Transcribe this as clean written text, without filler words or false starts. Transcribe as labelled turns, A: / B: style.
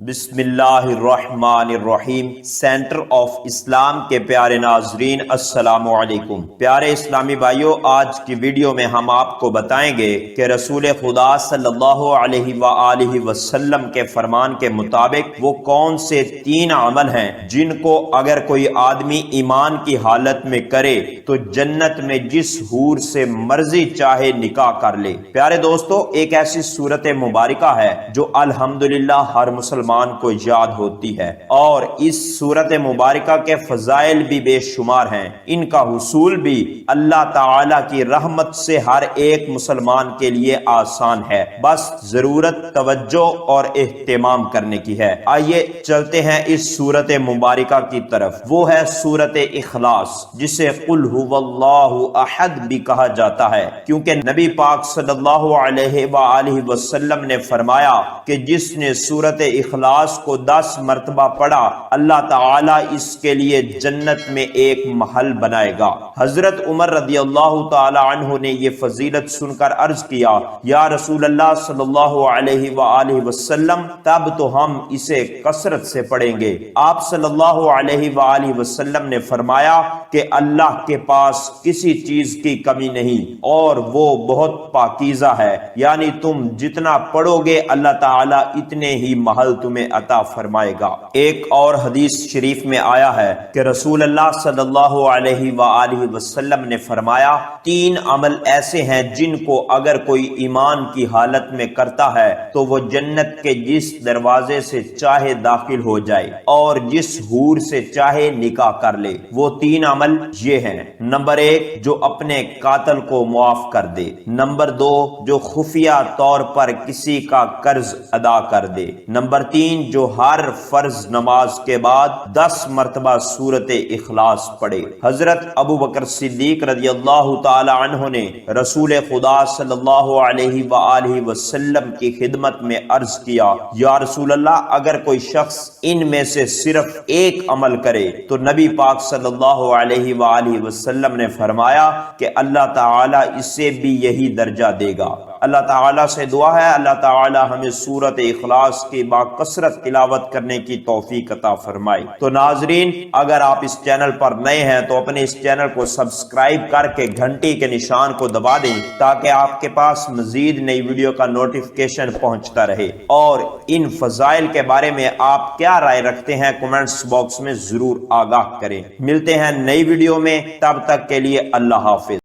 A: بسم اللہ الرحمن الرحیم۔ سینٹر آف اسلام کے پیارے ناظرین، السلام علیکم۔ پیارے اسلامی بھائیوں، آج کی ویڈیو میں ہم آپ کو بتائیں گے کہ رسول خدا صلی اللہ علیہ وآلہ وسلم کے فرمان کے مطابق وہ کون سے 3 عمل ہیں جن کو اگر کوئی آدمی ایمان کی حالت میں کرے تو جنت میں جس حور سے مرضی چاہے نکاح کر لے۔ پیارے دوستو، ایک ایسی صورت مبارکہ ہے جو الحمدللہ ہر مسلمان کو یاد ہوتی ہے، اور اس صورت مبارکہ کے فضائل بھی بے شمار ہیں۔ ان کا حصول بھی اللہ تعالی کی رحمت سے ہر ایک مسلمان کے لیے آسان ہے، بس ضرورت توجہ اور اہتمام کرنے کی ہے۔ آئیے چلتے ہیں اس صورت مبارکہ کی طرف۔ وہ ہے صورت اخلاص، جسے قل هو اللہ احد بھی کہا جاتا ہے، کیونکہ نبی پاک صلی اللہ علیہ وآلہ وسلم نے فرمایا کہ جس نے صورت اخلاص کو 10 مرتبہ پڑھا، اللہ تعالیٰ اس کے لیے جنت میں ایک محل بنائے گا۔ حضرت عمر رضی اللہ تعالی عنہ نے یہ فضیلت سن کر عرض کیا، یا رسول اللہ صلی اللہ علیہ وآلہ وسلم، تب تو ہم اسے کثرت سے پڑھیں گے۔ آپ صلی اللہ علیہ وآلہ وسلم نے فرمایا کہ اللہ کے پاس کسی چیز کی کمی نہیں اور وہ بہت پاکیزہ ہے، یعنی تم جتنا پڑھو گے اللہ تعالیٰ اتنے ہی محل تمہیں عطا فرمائے گا۔ ایک اور حدیث شریف میں آیا ہے کہ رسول اللہ صلی اللہ علیہ وآلہ وسلم نے فرمایا، 3 عمل ایسے ہیں جن کو اگر کوئی ایمان کی حالت میں کرتا ہے تو وہ جنت کے جس دروازے سے چاہے داخل ہو جائے اور جس حور سے چاہے نکاح کر لے۔ وہ 3 عمل یہ ہیں: نمبر 1، جو اپنے قاتل کو معاف کر دے۔ نمبر 2، جو خفیہ طور پر کسی کا قرض ادا کر دے۔ نمبر 3، جو ہر فرض نماز کے بعد 10 مرتبہ سورت اخلاص پڑھے۔ حضرت ابو بکر صدیق رضی اللہ تعالی عنہ نے رسول خدا صلی اللہ علیہ وآلہ وسلم کی خدمت میں عرض کیا، یا رسول اللہ، اگر کوئی شخص ان میں سے صرف ایک عمل کرے تو نبی پاک صلی اللہ علیہ وآلہ وسلم نے فرمایا کہ اللہ تعالی اسے بھی یہی درجہ دے گا۔ اللہ تعالیٰ سے دعا ہے اللہ تعالیٰ ہمیں سورت اخلاص کی باکثرت تلاوت کرنے کی توفیق عطا فرمائے۔ تو ناظرین، اگر آپ اس چینل پر نئے ہیں تو اپنے اس چینل کو سبسکرائب کر کے گھنٹی کے نشان کو دبا دیں تاکہ آپ کے پاس مزید نئی ویڈیو کا نوٹیفکیشن پہنچتا رہے۔ اور ان فضائل کے بارے میں آپ کیا رائے رکھتے ہیں کمنٹس باکس میں ضرور آگاہ کریں۔ ملتے ہیں نئی ویڈیو میں، تب تک کے لیے اللہ حافظ۔